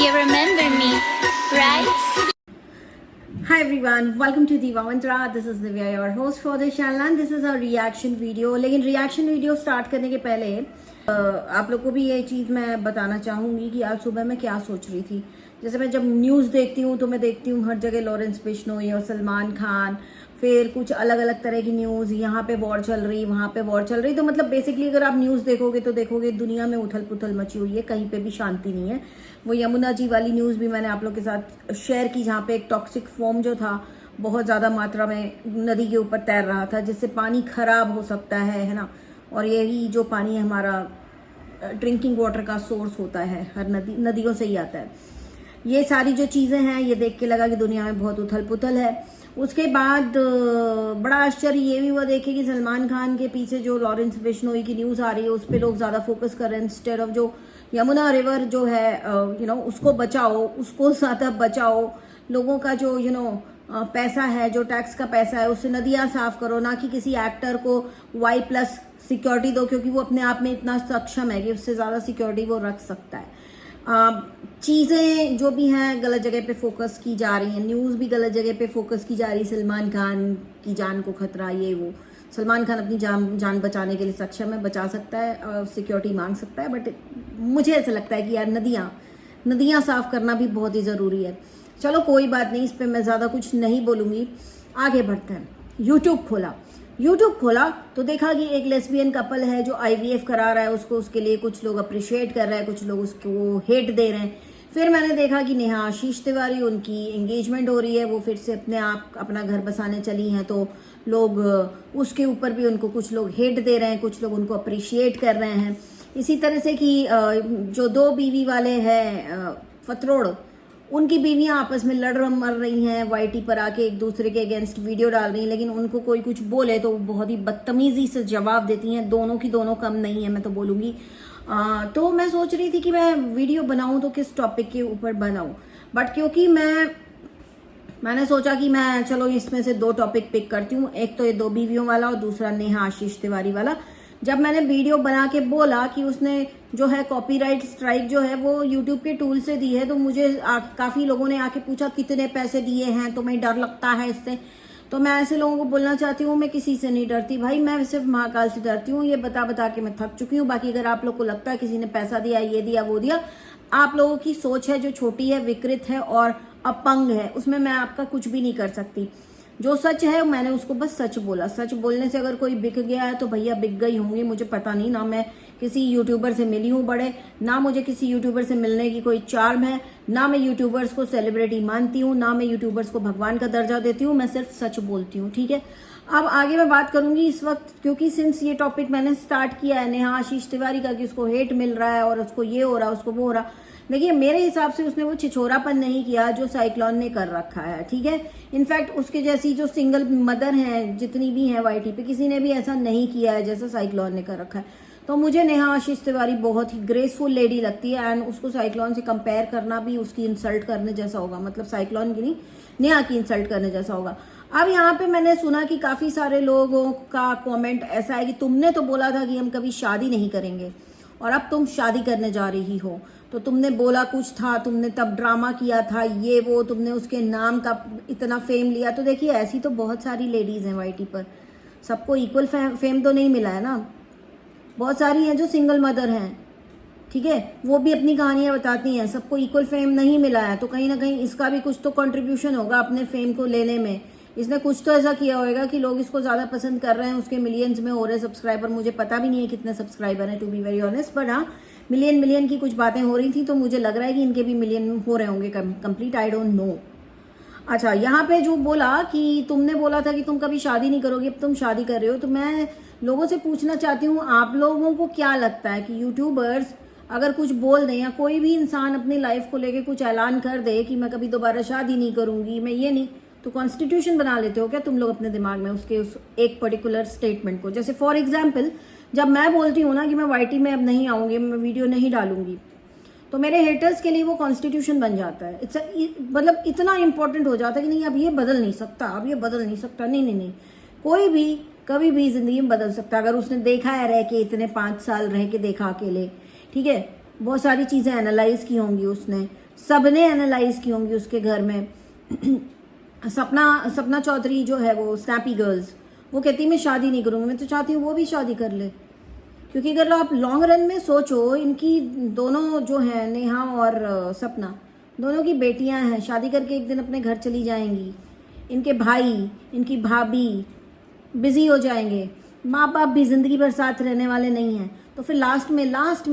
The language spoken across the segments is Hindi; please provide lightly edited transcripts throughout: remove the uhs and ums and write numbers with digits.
You remember me, right? Hi everyone, welcome to Diva Mantra. This is Divya, your host for this channel, and this is a reaction video. लेकिन reaction video start करने के पहले आप लोग को भी ये चीज़ मैं बताना चाहूँगी कि आज सुबह मैं क्या सोच रही थी। जैसे मैं जब न्यूज़ देखती हूँ तो मैं देखती हूँ हर जगह लॉरेंस बिश्नोई और सलमान खान, फिर कुछ अलग अलग तरह की न्यूज़, यहाँ पे वॉर चल रही, वहाँ पे वॉर चल रही। तो मतलब बेसिकली अगर आप न्यूज़ देखोगे तो देखोगे दुनिया में उथल पुथल मची हुई है, कहीं पे भी शांति नहीं है। वो यमुना जी वाली न्यूज़ भी मैंने आप लोग के साथ शेयर की, जहाँ पे एक टॉक्सिक फोम जो था बहुत ज़्यादा मात्रा में नदी के ऊपर तैर रहा था, जिससे पानी खराब हो सकता है ना। और यही जो पानी हमारा ड्रिंकिंग वाटर का सोर्स होता है, हर नदियों से ही आता है। ये सारी जो चीज़ें हैं, ये देख के लगा कि दुनिया में बहुत उथल पुथल है। उसके बाद बड़ा आश्चर्य ये भी हुआ देखे कि सलमान खान के पीछे जो लॉरेंस बिश्नोई की न्यूज़ आ रही है उस पर लोग ज़्यादा फोकस कर रहे हैं, इंस्टेड ऑफ जो यमुना रिवर जो है उसको बचाओ, उसको ज़्यादा बचाओ। लोगों का जो पैसा है, जो टैक्स का पैसा है, उससे नदियाँ साफ करो, ना कि किसी एक्टर को Y+ सिक्योरिटी दो, क्योंकि वो अपने आप में इतना सक्षम है कि उससे ज़्यादा सिक्योरिटी वो रख सकता है। चीज़ें जो भी हैं गलत जगह पे फोकस की जा रही हैं, न्यूज़ भी गलत जगह पे फोकस की जा रही है। सलमान खान की जान को खतरा, ये वो। सलमान खान अपनी जान बचाने के लिए सक्षम है, बचा सकता है, सिक्योरिटी मांग सकता है, बट मुझे ऐसा लगता है कि यार नदियाँ साफ करना भी बहुत ही ज़रूरी है। चलो कोई बात नहीं, इस पर मैं ज़्यादा कुछ नहीं बोलूँगी, आगे बढ़ते हैं। यूट्यूब खोला तो देखा कि एक लेस्बियन कपल है जो IVF करा रहा है उसको, उसके लिए कुछ लोग अप्रिशिएट कर रहे हैं, कुछ लोग उसको हेट दे रहे हैं। फिर मैंने देखा कि नेहा आशीष तिवारी, उनकी एंगेजमेंट हो रही है, वो फिर से अपना घर बसाने चली हैं, तो लोग उसके ऊपर भी उनको कुछ लोग हेट दे रहे हैं, कुछ लोग उनको अप्रिशिएट कर रहे हैं। इसी तरह से कि जो 2 बीवी वाले हैं फतरोड़, उनकी बीवियां आपस में लड़ मर रही हैं, YT पर आके एक दूसरे के अगेंस्ट वीडियो डाल रही हैं, लेकिन उनको कोई कुछ बोले तो बहुत ही बदतमीजी से जवाब देती हैं। दोनों की दोनों कम नहीं है, मैं तो बोलूँगी। तो मैं सोच रही थी कि मैं वीडियो बनाऊं तो किस टॉपिक के ऊपर बनाऊं, बट क्योंकि मैंने सोचा कि मैं चलो इसमें से 2 टॉपिक पिक करती हूँ, एक तो ये 2 बीवियों वाला और दूसरा नेहा आशीष तिवारी वाला। जब मैंने वीडियो बना के बोला कि उसने जो है कॉपीराइट स्ट्राइक जो है वो यूट्यूब के टूल से दी है, तो मुझे काफ़ी लोगों ने आके पूछा कितने पैसे दिए हैं, तुम्हें डर लगता है इससे। तो मैं ऐसे लोगों को बोलना चाहती हूँ, मैं किसी से नहीं डरती भाई, मैं सिर्फ महाकाल से डरती हूँ। ये बता के मैं थक चुकी हूँ। बाकी अगर आप लोग को लगता है किसी ने पैसा दिया, ये दिया वो दिया, आप लोगों की सोच है जो छोटी है, विकृत है और अपंग है, उसमें मैं आपका कुछ भी नहीं कर सकती। जो सच है मैंने उसको बस सच बोला। सच बोलने से अगर कोई बिक गया है तो भैया बिक गई होंगी, मुझे पता नहीं। ना मैं किसी यूट्यूबर से मिली हूँ बड़े, ना मुझे किसी यूट्यूबर से मिलने की कोई चार्म है, ना मैं यूट्यूबर्स को सेलिब्रिटी मानती हूँ, ना मैं यूट्यूबर्स को भगवान का दर्जा देती हूँ। मैं सिर्फ सच बोलती हूँ, ठीक है। अब आगे मैं बात करूंगी इस वक्त, क्योंकि सिंस ये टॉपिक मैंने स्टार्ट किया है नेहा आशीष तिवारी का कि उसको हेट मिल रहा है और उसको ये हो रहा है, उसको वो हो रहा। देखिए मेरे हिसाब से उसने वो छिछोरापन नहीं किया जो साइक्लोन ने कर रखा है, ठीक है। इनफैक्ट उसके जैसी जो सिंगल मदर हैं जितनी भी हैं YT पे, किसी ने भी ऐसा नहीं किया है जैसा साइक्लोन ने कर रखा है। तो मुझे नेहा आशीष तिवारी बहुत ही ग्रेसफुल लेडी लगती है, एंड उसको साइक्लोन से कंपेयर करना भी उसकी इंसल्ट करने जैसा होगा, मतलब साइक्लोन की नहीं, नेहा की इंसल्ट करने जैसा होगा। अब यहाँ पे मैंने सुना कि काफी सारे लोगों का कॉमेंट ऐसा है कि तुमने तो बोला था कि हम कभी शादी नहीं करेंगे और अब तुम शादी करने जा रही हो, तो तुमने बोला कुछ था, तुमने तब ड्रामा किया था, ये वो, तुमने उसके नाम का इतना फेम लिया। तो देखिए ऐसी तो बहुत सारी लेडीज हैं YT पर, सबको इक्वल फेम तो नहीं मिला है ना। बहुत सारी हैं जो सिंगल मदर हैं, ठीक है, वो भी अपनी कहानियां बताती हैं, सबको इक्वल फेम नहीं मिला है। तो कहीं ना कहीं इसका भी कुछ तो कंट्रीब्यूशन होगा अपने फेम को लेने में। इसने कुछ तो ऐसा किया होगा कि लोग इसको ज़्यादा पसंद कर रहे हैं, उसके मिलियंस में हो रहे सब्सक्राइबर। मुझे पता भी नहीं है कितने सब्सक्राइबर हैं, to be very honest, but हाँ मिलियन की कुछ बातें हो रही थी, तो मुझे लग रहा है कि इनके भी मिलियन हो रहे होंगे कंप्लीट, आई डोंट नो। अच्छा, यहाँ पे जो बोला कि तुमने बोला था कि तुम कभी शादी नहीं करोगे, अब तुम शादी कर रहे हो, तो मैं लोगों से पूछना चाहती हूँ, आप लोगों को क्या लगता है कि यूट्यूबर्स अगर कुछ बोल दें या कोई भी इंसान अपनी लाइफ को लेके कुछ ऐलान कर दे कि मैं कभी दोबारा शादी नहीं करूंगी, मैं ये नहीं, तो कॉन्स्टिट्यूशन बना लेते हो क्या तुम लोग अपने दिमाग में उस एक पर्टिकुलर स्टेटमेंट को। जैसे फॉर एग्जाम्पल जब मैं बोलती हूँ ना कि मैं YT में अब नहीं आऊंगी, मैं वीडियो नहीं डालूंगी, तो मेरे हेटर्स के लिए वो कॉन्स्टिट्यूशन बन जाता है। मतलब इतना इंपॉर्टेंट हो जाता है कि नहीं अब ये बदल नहीं सकता, अब ये बदल नहीं सकता। नहीं, कोई भी कभी भी जिंदगी में बदल सकता है, अगर उसने देखा है रह के, इतने 5 साल रह के देखा अकेले, ठीक है, बहुत सारी चीजें एनालाइज की होंगी उसने, सबने एनालाइज की होंगी उसके घर में। सपना चौधरी जो है वो स्नैपी गर्ल्स, वो कहती है मैं शादी नहीं करूँगी। मैं तो चाहती हूँ वो भी शादी कर ले, क्योंकि अगर आप लॉन्ग रन में सोचो, इनकी दोनों जो हैं नेहा और सपना, दोनों की बेटियां हैं, शादी करके एक दिन अपने घर चली जाएंगी। इनके भाई, इनकी भाभी बिजी हो जाएंगे, माँ बाप भी जिंदगी भर साथ रहने वाले नहीं हैं। तो फिर लास्ट में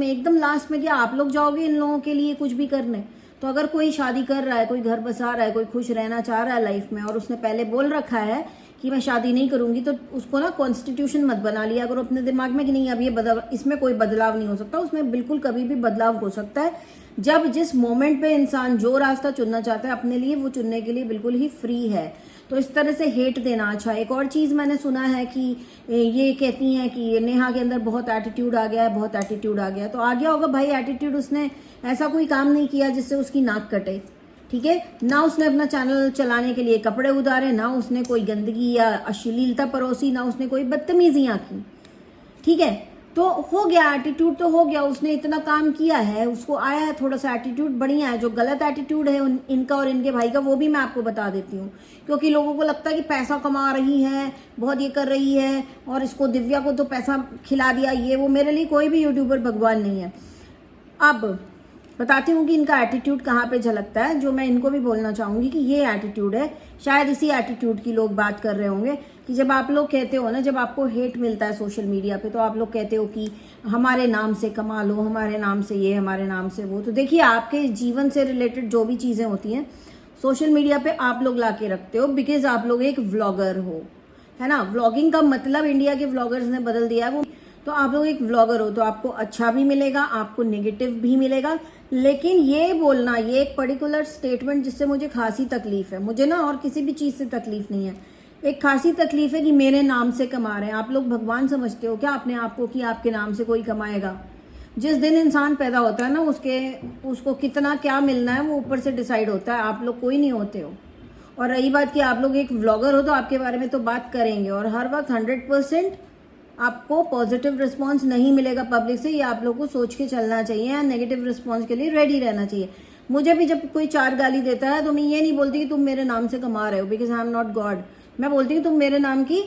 एकदम लास्ट में क्या आप लोग जाओगे इन लोगों के लिए कुछ भी करने? तो अगर कोई शादी कर रहा है, कोई घर बसा रहा है, कोई खुश रहना चाह रहा है लाइफ में, और उसने पहले बोल रखा है कि मैं शादी नहीं करूंगी, तो उसको ना कॉन्स्टिट्यूशन मत बना लिया अगर अपने दिमाग में कि नहीं अब ये इसमें कोई बदलाव नहीं हो सकता। उसमें बिल्कुल कभी भी बदलाव हो सकता है। जब जिस मोमेंट पे इंसान जो रास्ता चुनना चाहता है अपने लिए, वो चुनने के लिए बिल्कुल ही फ्री है। तो इस तरह से हेट देना अच्छा। एक और चीज मैंने सुना है कि ये कहती हैं कि नेहा के अंदर बहुत एटीट्यूड आ गया है, बहुत एटीट्यूड आ गया है। तो आ गया होगा भाई एटीट्यूड, उसने ऐसा कोई काम नहीं किया जिससे उसकी नाक कटे, ठीक है ना। उसने अपना चैनल चलाने के लिए कपड़े उतारे, ना उसने कोई गंदगी या अश्लीलता परोसी, ना उसने कोई बदतमीजियां की, ठीक है। तो हो गया एटीट्यूड, तो हो गया, उसने इतना काम किया है, उसको आया है थोड़ा सा एटीट्यूड, बढ़िया है। जो गलत एटीट्यूड है इनका और इनके भाई का, वो भी मैं आपको बता देती हूँ। क्योंकि लोगों को लगता है कि पैसा कमा रही है, बहुत ये कर रही है, और इसको दिव्या को तो पैसा खिला दिया, ये वो। मेरे लिए कोई भी यूट्यूबर भगवान नहीं है। अब बताती हूँ कि इनका एटीट्यूड कहाँ पे झलकता है, जो मैं इनको भी बोलना चाहूंगी कि ये एटीट्यूड है। शायद इसी एटीट्यूड की लोग बात कर रहे होंगे कि जब आप लोग कहते हो ना, जब आपको हेट मिलता है सोशल मीडिया पे, तो आप लोग कहते हो कि हमारे नाम से कमा लो, हमारे नाम से ये, हमारे नाम से वो। तो देखिए, आपके जीवन से रिलेटेड जो भी चीजें होती हैं सोशल मीडिया पे आप लोग ला के रखते हो, बिकॉज आप लोग एक व्लॉगर हो, है ना। व्लॉगिंग का मतलब इंडिया के व्लॉगर्स ने बदल दिया है वो। तो आप लोग एक व्लॉगर हो, तो आपको अच्छा भी मिलेगा, आपको नेगेटिव भी मिलेगा। लेकिन ये बोलना, ये एक पर्टिकुलर स्टेटमेंट जिससे मुझे खासी तकलीफ है, मुझे ना और किसी भी चीज से तकलीफ नहीं है, एक खासी तकलीफ है कि मेरे नाम से कमा रहे हैं। आप लोग भगवान समझते हो क्या अपने आप को कि आपके नाम से कोई कमाएगा? जिस दिन इंसान पैदा होता है ना, उसको कितना क्या मिलना है वो ऊपर से डिसाइड होता है, आप लोग कोई नहीं होते हो। और रही बात कि आप लोग एक व्लॉगर हो, तो आपके बारे में तो बात करेंगे, और हर वक्त 100% आपको पॉजिटिव रिस्पांस नहीं मिलेगा पब्लिक से। ये आप लोग को सोच के चलना चाहिए, या नेगेटिव रिस्पांस के लिए रेडी रहना चाहिए। मुझे भी जब कोई 4 गाली देता है तो मैं ये नहीं बोलती कि तुम मेरे नाम से कमा रहे हो, because I am not God. मैं बोलती हूँ तुम मेरे नाम की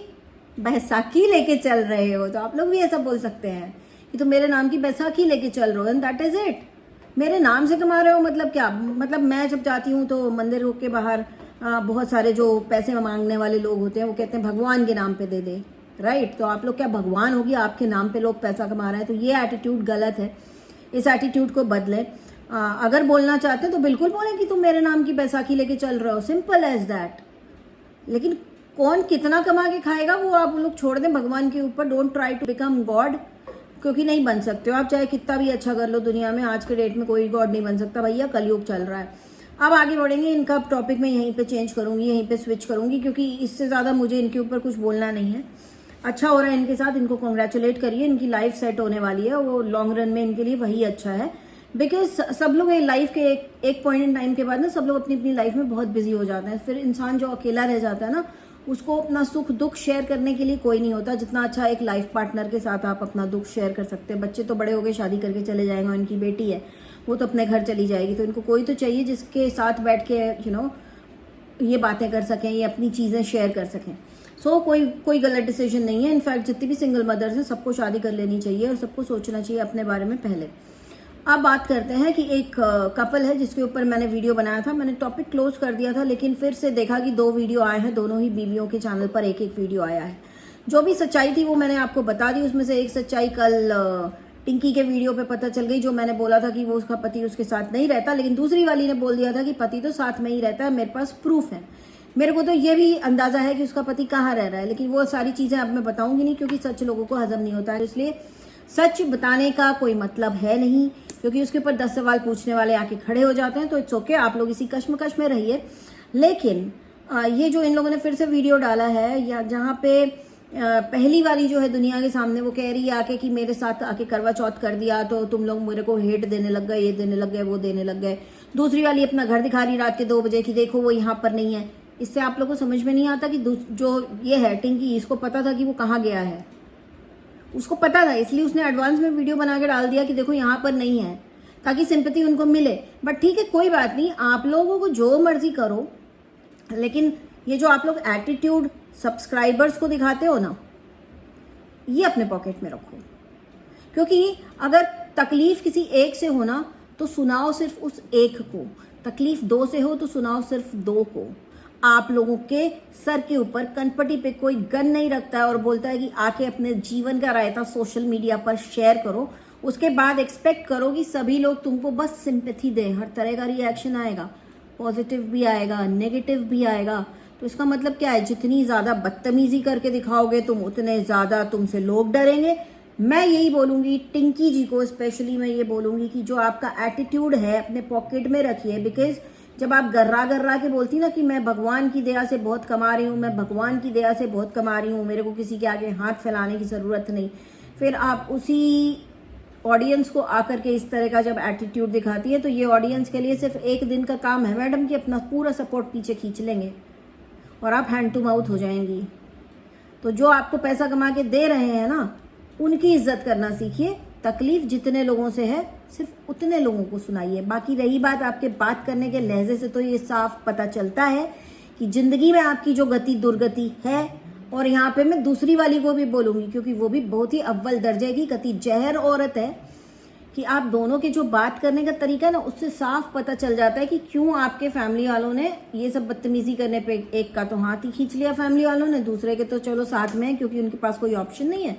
बैसाखी लेके चल रहे हो। तो आप लोग भी ऐसा बोल सकते हैं कि तुम मेरे नाम की बैसाखी लेके चल रहे हो, एंड दैट इज इट। मेरे नाम से कमा रहे हो मतलब क्या? मतलब मैं जब जाती हूँ तो मंदिर के बाहर बहुत सारे जो पैसे मांगने वाले लोग होते हैं, वो कहते हैं भगवान के नाम पे दे दे, राइट। तो आप लोग क्या भगवान होगी? आपके नाम पे लोग पैसा कमा रहे हैं। तो ये एटीट्यूड गलत है, इस एटीट्यूड को बदलें। अगर बोलना चाहते हैं तो बिल्कुल बोलें कि तुम मेरे नाम की बैसाखी लेके चल रहे हो, सिंपल एज दैट। लेकिन कौन कितना कमा के खाएगा वो आप लोग छोड़ दें भगवान के ऊपर। Don't try to become God, क्योंकि नहीं बन सकते हो आप, चाहे कितना भी अच्छा कर लो दुनिया में। आज के डेट में कोई गॉड नहीं बन सकता भैया, कलयुग चल रहा है। अब आगे बढ़ेंगे, इनका टॉपिक मैं यहीं पे चेंज करूंगी, यहीं पे स्विच करूंगी, क्योंकि इससे ज्यादा मुझे इनके ऊपर कुछ बोलना नहीं है। अच्छा हो रहा है इनके साथ, इनको कॉन्ग्रेचुलेट करिए, इनकी लाइफ सेट होने वाली है, वो लॉन्ग रन में इनके लिए वही अच्छा है। बिकॉज सब लोग लाइफ के एक पॉइंट इन टाइम के बाद ना, सब लोग अपनी अपनी लाइफ में बहुत बिजी हो जाते हैं। फिर इंसान जो अकेला रह जाता है ना, उसको अपना सुख दुख शेयर करने के लिए कोई नहीं होता। जितना अच्छा एक लाइफ पार्टनर के साथ आप अपना दुख शेयर कर सकते हैं। बच्चे तो बड़े हो गए, शादी करके चले जाएंगे, इनकी बेटी है वो तो अपने घर चली जाएगी, तो इनको कोई तो चाहिए जिसके साथ बैठ के ये बातें कर सकें, ये अपनी चीजें शेयर कर सकें। सो कोई गलत डिसीजन नहीं है। इनफैक्ट जितनी भी सिंगल मदर्स हैं सबको शादी कर लेनी चाहिए, और सबको सोचना चाहिए अपने बारे में पहले। अब बात करते हैं कि एक कपल है जिसके ऊपर मैंने वीडियो बनाया था। मैंने टॉपिक क्लोज कर दिया था, लेकिन फिर से देखा कि 2 वीडियो आए हैं, दोनों ही बीवियों के चैनल पर एक एक वीडियो आया है। जो भी सच्चाई थी वो मैंने आपको बता दी। उसमें से एक सच्चाई कल टिंकी के वीडियो पे पता चल गई, जो मैंने बोला था कि वो उसका पति उसके साथ नहीं रहता, लेकिन दूसरी वाली ने बोल दिया था कि पति तो साथ में ही रहता है, मेरे पास प्रूफ है। मेरे को तो ये भी अंदाजा है कि उसका पति कहाँ रह रहा है, लेकिन वो सारी चीजें अब मैं बताऊंगी नहीं, क्योंकि सच लोगों को हजम नहीं होता है। इसलिए सच बताने का कोई मतलब है नहीं, क्योंकि उसके ऊपर 10 सवाल पूछने वाले आके खड़े हो जाते हैं। तो इट्स ओके, आप लोग इसी कश्मकश में रहिए। लेकिन ये जो इन लोगों ने फिर से वीडियो डाला है, या जहाँ पे पहली वाली जो है दुनिया के सामने, वो कह रही है आके कि मेरे साथ आके करवा चौथ कर दिया तो तुम लोग मेरे को हेट देने लग गए, ये देने लग गए, वो देने लग गए। दूसरी वाली अपना घर दिखा रही रात के 2 बजे की देखो वो यहाँ पर नहीं है। इससे आप लोगों को समझ में नहीं आता कि जो ये है टिंकी, इसको पता था कि वो कहाँ गया है, उसको पता था, इसलिए उसने एडवांस में वीडियो बना के डाल दिया कि देखो यहाँ पर नहीं है। ताकि सिंपैथी उनको मिले। बट ठीक है, कोई बात नहीं, आप लोगों को जो मर्जी करो, लेकिन ये जो आप लोग एटीट्यूड सब्सक्राइबर्स को दिखाते हो ना, ये अपने पॉकेट में रखो। क्योंकि अगर तकलीफ किसी एक से हो ना तो सुनाओ सिर्फ उस एक को, तकलीफ दो से हो तो सुनाओ सिर्फ दो को। आप लोगों के सर के ऊपर कनपटी पे कोई गन नहीं रखता है और बोलता है कि आके अपने जीवन का रायता सोशल मीडिया पर शेयर करो, उसके बाद एक्सपेक्ट करो कि सभी लोग तुमको बस सिंपैथी दें। हर तरह का रिएक्शन आएगा, पॉजिटिव भी आएगा, नेगेटिव भी आएगा। तो इसका मतलब क्या है, जितनी ज्यादा बदतमीजी करके दिखाओगे तुम, उतने ज्यादा तुमसे लोग डरेंगे। मैं यही बोलूंगी टिंकी जी को स्पेशली, मैं ये बोलूंगी कि जो आपका एटीट्यूड है अपने पॉकेट में रखिए। बिकॉज जब आप गर्रा के बोलती ना कि मैं भगवान की दया से बहुत कमा रही हूँ, मैं भगवान की दया से बहुत कमा रही हूँ, मेरे को किसी के आगे हाथ फैलाने की जरूरत नहीं, फिर आप उसी ऑडियंस को आकर के इस तरह का जब एटीट्यूड दिखाती है, तो ये ऑडियंस के लिए सिर्फ एक दिन का काम है मैडम कि अपना पूरा सपोर्ट पीछे खींच लेंगे और आप हैंड टू माउथ हो जाएंगी। तो जो आपको पैसा कमा के दे रहे हैं ना, उनकी इज्जत करना सीखिए। तकलीफ जितने लोगों से है सिर्फ उतने लोगों को सुनाइए। बाकी रही बात आपके बात करने के लहजे से, तो ये साफ पता चलता है कि जिंदगी में आपकी जो गति दुर्गति है, और यहाँ पे मैं दूसरी वाली को भी बोलूंगी क्योंकि वो भी बहुत ही अव्वल दर्जे की कति जहर औरत है, कि आप दोनों के जो बात करने का तरीका ना, उससे साफ पता चल जाता है कि क्यों आपके फैमिली वालों ने ये सब बदतमीजी करने पे, एक का तो हाथ ही खींच लिया फैमिली वालों ने, दूसरे के तो चलो साथ में है क्योंकि उनके पास कोई ऑप्शन नहीं है।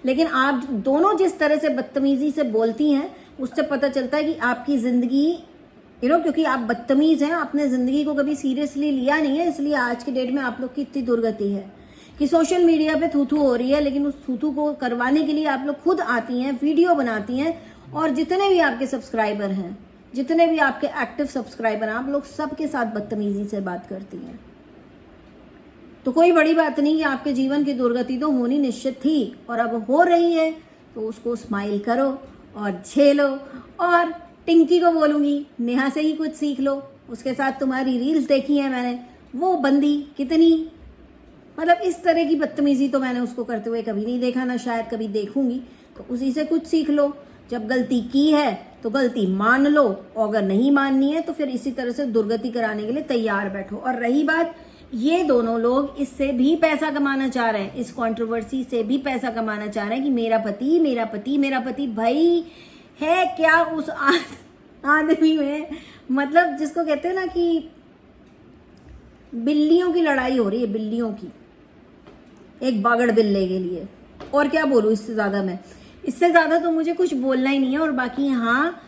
लेकिन आप दोनों जिस तरह से बदतमीजी से बोलती हैं, उससे पता चलता है कि आपकी जिंदगी क्योंकि आप बदतमीज हैं, आपने जिंदगी को कभी सीरियसली लिया नहीं है, इसलिए आज के डेट में आप लोग की इतनी दुर्गति है कि सोशल मीडिया पे थूथू हो रही है। लेकिन उस थूथू को करवाने के लिए आप लोग खुद आती हैं, वीडियो बनाती हैं, और जितने भी आपके सब्सक्राइबर हैं, जितने भी आपके एक्टिव सब्सक्राइबर हैं, आप लोग सबके साथ बदतमीजी से बात करती हैं। तो कोई बड़ी बात नहीं कि आपके जीवन की दुर्गति तो होनी निश्चित थी और अब हो रही है, तो उसको स्माइल करो और झेलो। और टिंकी को बोलूंगी, नेहा से ही कुछ सीख लो। उसके साथ तुम्हारी रील्स देखी है मैंने, वो बंदी कितनी, मतलब इस तरह की बदतमीजी तो मैंने उसको करते हुए कभी नहीं देखा, ना शायद कभी देखूंगी। तो उसी से कुछ सीख लो। जब गलती की है तो गलती मान लो, और अगर नहीं माननी है तो फिर इसी तरह से दुर्गति कराने के लिए तैयार बैठो। और रही बात, ये दोनों लोग इससे भी पैसा कमाना चाह रहे हैं, इस कंट्रोवर्सी से भी पैसा कमाना चाह रहे हैं कि मेरा पति मेरा पति मेरा पति। भाई है क्या उस आदमी में, मतलब जिसको कहते हैं ना कि बिल्लियों की लड़ाई हो रही है, बिल्लियों की, एक बागड़ बिल्ले के लिए। और क्या बोलूं इससे ज्यादा, मैं इससे ज्यादा तो मुझे कुछ बोलना ही नहीं है। और बाकी हाँ,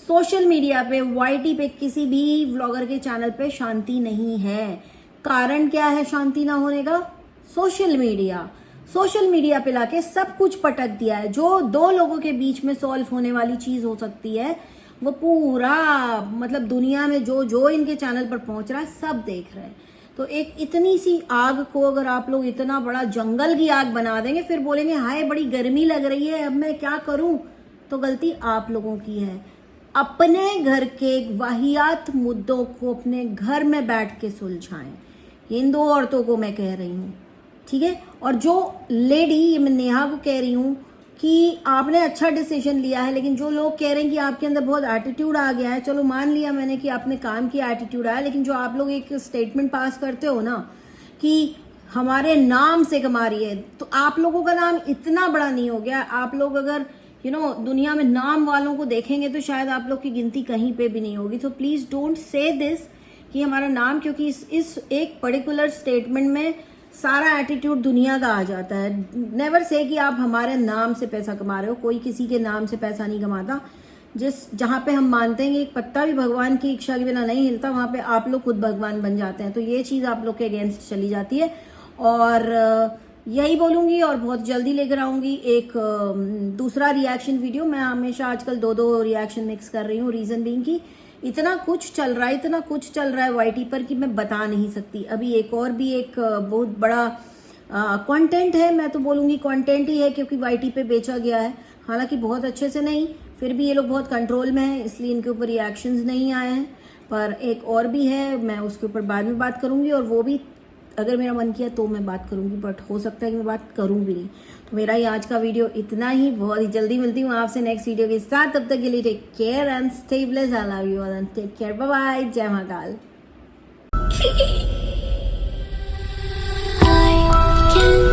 सोशल मीडिया पे वाईटी पे किसी भी व्लॉगर के चैनल पे शांति नहीं है। कारण क्या है शांति ना होने का? सोशल मीडिया पे लाके सब कुछ पटक दिया है। जो दो लोगों के बीच में सॉल्व होने वाली चीज हो सकती है, वो पूरा मतलब दुनिया में जो जो इनके चैनल पर पहुंच रहा है सब देख रहे हैं। तो एक इतनी सी आग को अगर आप लोग इतना बड़ा जंगल की आग बना देंगे, फिर बोलेंगे हाय बड़ी गर्मी लग रही है, अब मैं क्या करूं, तो गलती आप लोगों की है। अपने घर के वाहियात मुद्दों को अपने घर में बैठ के सुलझाएं। इन दो औरतों को मैं कह रही हूँ, ठीक है। और जो लेडी, ये मैं नेहा को कह रही हूँ कि आपने अच्छा डिसीजन लिया है, लेकिन जो लोग कह रहे हैं कि आपके अंदर बहुत एटीट्यूड आ गया है, चलो मान लिया मैंने कि आपने काम किया, एटीट्यूड आया, लेकिन जो आप लोग एक स्टेटमेंट पास करते हो ना कि हमारे नाम से कमा रही है, तो आप लोगों का नाम इतना बड़ा नहीं हो गया। आप लोग अगर दुनिया में नाम वालों को देखेंगे तो शायद आप लोग की गिनती कहीं पे भी नहीं होगी। तो प्लीज डोंट से दिस कि हमारा नाम, क्योंकि इस एक पर्टिकुलर स्टेटमेंट में सारा एटीट्यूड दुनिया का आ जाता है। नेवर से कि आप हमारे नाम से पैसा कमा रहे हो, कोई किसी के नाम से पैसा नहीं कमाता। जहां पे हम मानते हैं कि एक पत्ता भी भगवान की इच्छा के बिना नहीं हिलता, वहां पे आप लोग खुद भगवान बन जाते हैं। तो ये चीज आप लोग के अगेंस्ट चली जाती है। और यही बोलूंगी, और बहुत जल्दी लेकर आऊंगी एक दूसरा रिएक्शन वीडियो। मैं हमेशा आजकल दो रिएक्शन मिक्स कर रही हूँ, रीजन बीइंग कि इतना कुछ चल रहा है वाईटी पर कि मैं बता नहीं सकती। अभी एक बहुत बड़ा कंटेंट है, मैं तो बोलूंगी कंटेंट ही है, क्योंकि वाईटी पे बेचा गया है, हालांकि बहुत अच्छे से नहीं, फिर भी ये लोग बहुत कंट्रोल में है, इसलिए इनके ऊपर रिएक्शंस नहीं आए हैं। पर एक और भी है, मैं उसके ऊपर बाद में बात करूंगी, और वो भी अगर मेरा मन किया तो मैं बात करूंगी, बट हो सकता है कि मैं बात करूं भी नहीं। तो मेरा ही आज का वीडियो इतना ही, बहुत ही जल्दी मिलती हूँ आपसे नेक्स्ट वीडियो के साथ। तब तक के लिए take care and stay blessed. I love you all and take care. Bye bye. जय महाकाल। I can